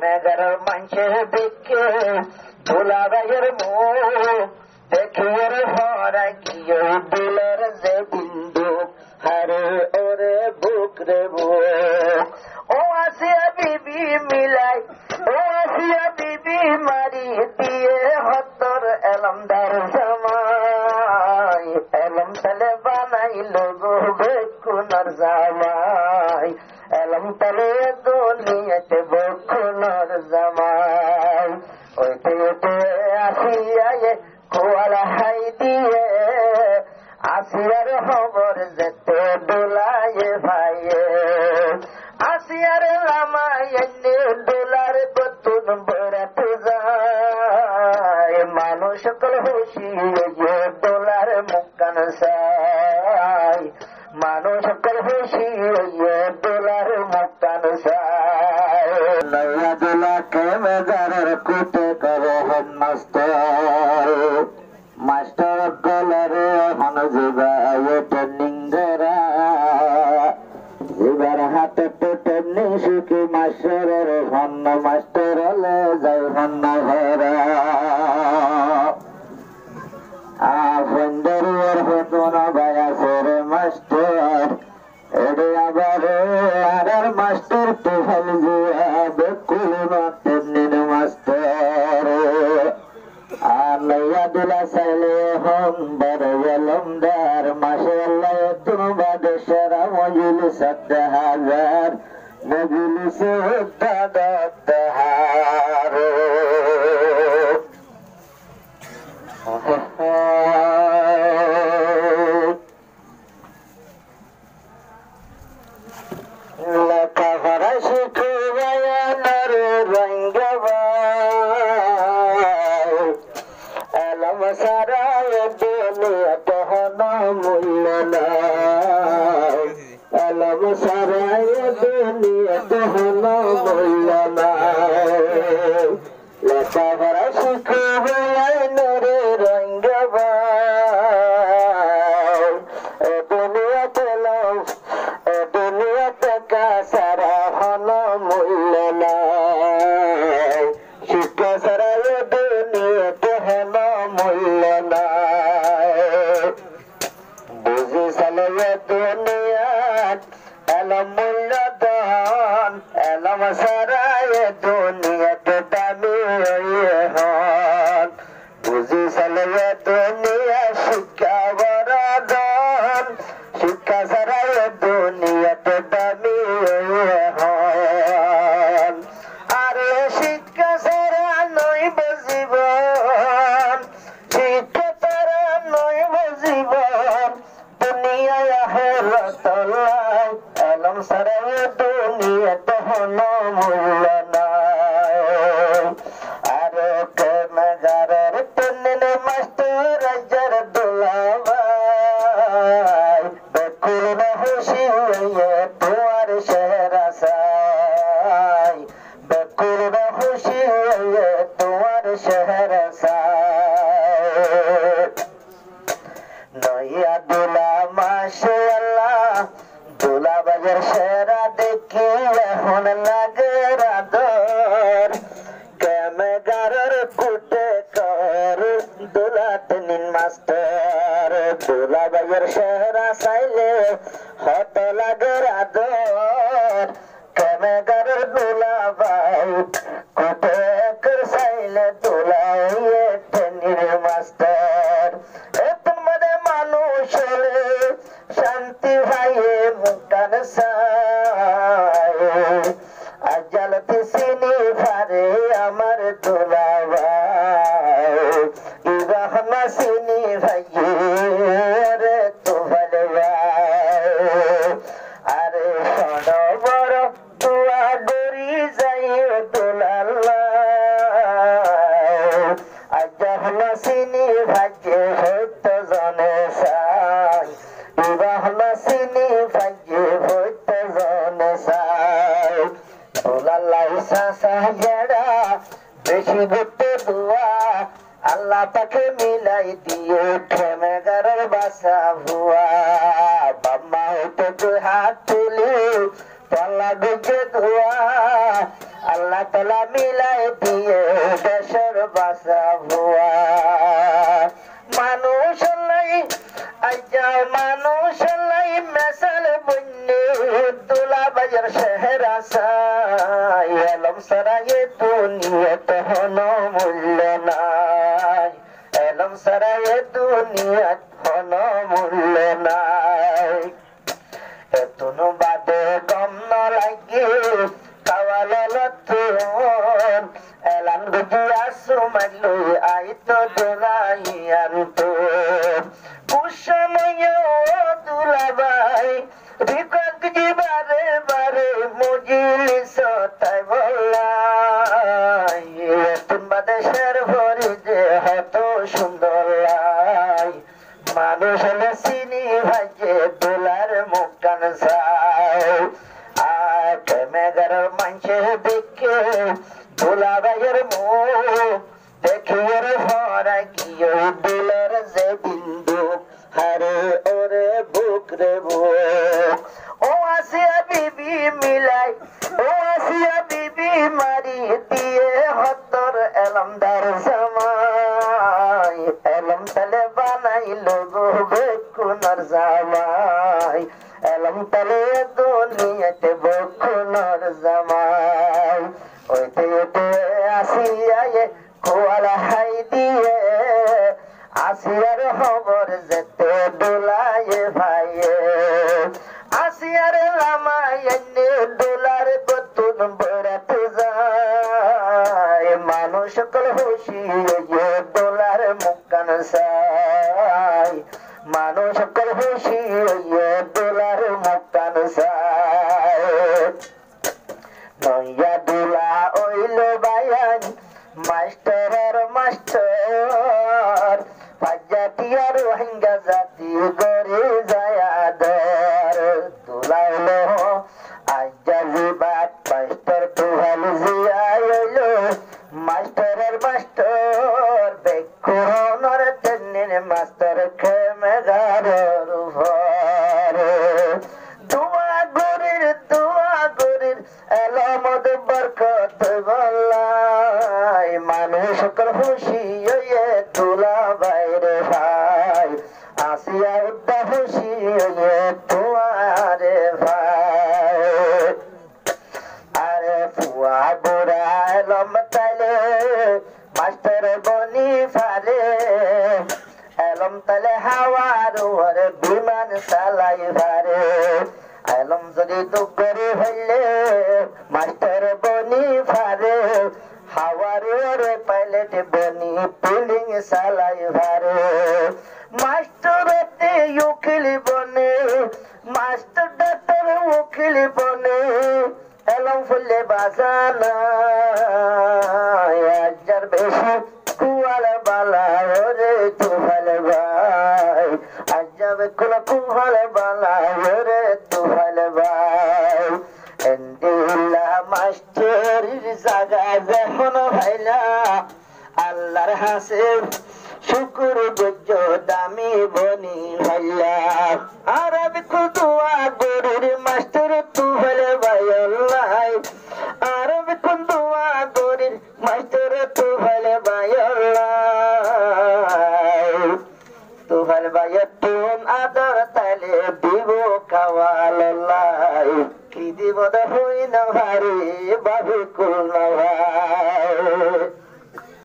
মেঘার মানুষের দেখে দুলাভাইয়ের মুখ দেখিয়ে হরা গিয়ে দিলের যে বিন্দু হারে ওরে বুক রে বুক ও আসিয়া বিবি মিলাই ও আসিয়া বিবি মারি দিয়ে হতর এলমদার জামাই এলম তালে বানাইল গো বেকুনার জামাই এলম তালে দুনিয়াতে বেকুনার জামাই ওইতে ওইতে আসিয়া কোয়ালা হাই দিয়ে আসিয়ার খবর যেতে দোলায় ভাইয়ে আসিয়ার লামায় এনে দোলার কতুন বেড়াতে যায় মানুষ সকল খুশি দোলার মুখান সাই মানুষ সকল খুশি দোলার মুখান সাই নয়া দোলাকে মেজারের কুটে করে হেড মাস্টার মাস্টার গলারে এখন যোগায় ট্রেনিং ধরা এবার হাতে তো ট্রেনিং শিখি মাস্টারের হন্য মাস্টার হলে যাই হন্য ঘরা বন্ধুর হতন বায়াসের মাস্টার এডে আবার আর মাস্টার তো হল বেকুল ট্রেনিং মাস্টার আল্লাহ দুলা সাইলে হন বড় এলমদার মাশাআল্লাহ তুমি বাদেশরা মজলিস 1000 মজলিস 1000 লেখা পড়া শিখে বায়ানার রঙ্গবা সারায় দুনিয়া তহন মূল্য নাই এলম সারায় দুনিয়া তহন মূল্য নাই লেখাপড়া শিখে নরে রঙ্গবা দুনিয়াতে সারা হন মূল্য নাই শিক্ষা সারায় দুনিয়াতে হেন মূল্য নাই বুঝি সালে দুনিয়াত এলম মূল্য দহন এলম সারায় দুনিয়াতে দামি হন বুঝি সালে দুনিয়া শিক্ষা বরদন শিক্ষা সারায় দুনিয়াতে দামি হন আরে শিক্ষা সারা নই বজিবন শিক্ষা সারা নই বজিবন দুনিয়ায় আখিরাতাল্লাহ এলম সারায় দুনিয়াতে হন মূল্য নাই আরে কেমগারের ট্রেনিং মাস্টার রাজার দুলাভাই বেকুল না খুশি তোমার শেহরা সাই বেকুল না খুশি তোমার শেহরা সাই নয়া দুলা মাশাআল্লাহ দুলা বাজার শেরা দেখি এখন লাগে রাদর কেমগারের কুটে কর দুলা ট্রেনিং মাস্টার দুলা বাজার শেহরা সাইলে হত লাগে রাদর কেমগারের দুলা বাই কুটে কর সাইলে দুলা ট্রেনিং মাস্টার তোমাদের মানুষ শান্তি ভাইয়ে মুখান সাই আজালতি সিনি ভারে আমার দুলা ভাই ইবাহনা সিনি ভাইয়ে রে তোফাল ভাই আরে শোন বড় দুয়া গরি যাই দুলাল্লাহ আজাহনা সিনি ভাইয়ে হইতো জনে সাই ইবাহনা সিনি ভাইয়ে হইতো জনে সাই দুলাল্লাহ সাসা জড়া বেশি গুতে দুয়া আল্লাহ পাকে মিলাই দিয়ে খেমেগারের বাসা ভুয়া বাম্মা হইতে হাত তুলি পাল্লা গুজে ধোয়া আল্লাহ আল্লাহ তাআলা মিলাই দিয়ে দেশের বাসা ভুয়া মানুষ লাই আইজা মানুষ লাই মেসাল বন্যে দুলা বাজার শেহরা সাই এলম সারায়ে দুনিয়াত হন মূল্য নাই এলম সারায়ে দুনিয়াত হন মূল্য নাই এতনো বাদে গম ন লাগে কাওয়ালতুন এলান গুজিয়া সুমাইলো আইতো দুলাইয়ান্তু কুসময় দুলাবাই রিকত জিবারে বারে মুজিলিস তাই বলাই এতন বাদে শের ভরি যে হত সুন্দর লাই মানুষ হলে চিনি ভাইজে দোলার মুখ কান চাই আর মেঘার মানছে দেখে দোলা ভাইয়ের মুখ দেখে ওর ভরা গিয়ে দোলার যে বিন্দু হারে ওরে বুক রে বুক ও আসিয়া বিবি মিলাই ও আসিয়া বিবি মারি দিয়ে হতর এলমদার জামাই এলম তালে বানাইলো গো বেকুনার জামাই এলম তালে দুনিয়াতে বেকুনার জামাই ওইতে ওইতে আসিয়া কোয়ালা হাই দিয়ে আসিয়ার খবর যেতে দোলায় ভাইয়ে আসিয়ার লামাই এনে দোলার কতুন বেড়াতে যায় মানুষ সকল খুশি দোলার মুখান চাই মানুষ সকল খুশি দোলার মুখান চাই নইয়া দোলা ওইল বায়ান মাস্টার মাস্টার পাজাটিয়া রোহিঙ্গা জাতি গরে যায়াদর তুলাইলো আজালি বাত মাস্টার তুহাল জিয়াইলো মাস্টারের মাস্টার বেকুনর তেনের মাস্টার খেমেগারর ভরে দোয়া গরির এলামদ বরকত বলাই মানুষ সকল খুশি হয়ে তুলা বাইরে ভাই আসিয়া উদ্দা খুশি হয়ে তুয়ারে ভাই আরে ফুয়া বুড়া এলম তালে মাস্টার বনি ফারে এলম তালে হাওয়ার ওরে বিমান চালাই ফারে এলম যদি দুগরে হইলে মাস্টার বনি ফারে হাওয়ার ওরে পাইলট বনি পুলিং চালাই ফারে মাস্টারতে উকিল বনে মাস্টার ডাক্তার উকিল বনে এলম ফুলে বাজানা আজার বেশি কুয়াল বালা ওরে তুফাল ভাই আজাব কুল কুয়াল বালা ওরে তুফাল ভাই এন্দিলা মাস্টারের জায়গা যখন ভাইলা আল্লাহর হাসিব শুকুর গজ্জ দামি বনি ভাইলা আরব কুদুয়া গরির মাস্টার তুফাল ভাই আল্লাহ আরব কুদুয়া গরির মাস্টার তুফাল ভাই আল্লাহ তুফাল ভাই তুম আদর তালে দিব কাওয়াল লাই কি দিব দহই না ভারি বাবু কুল না ভাই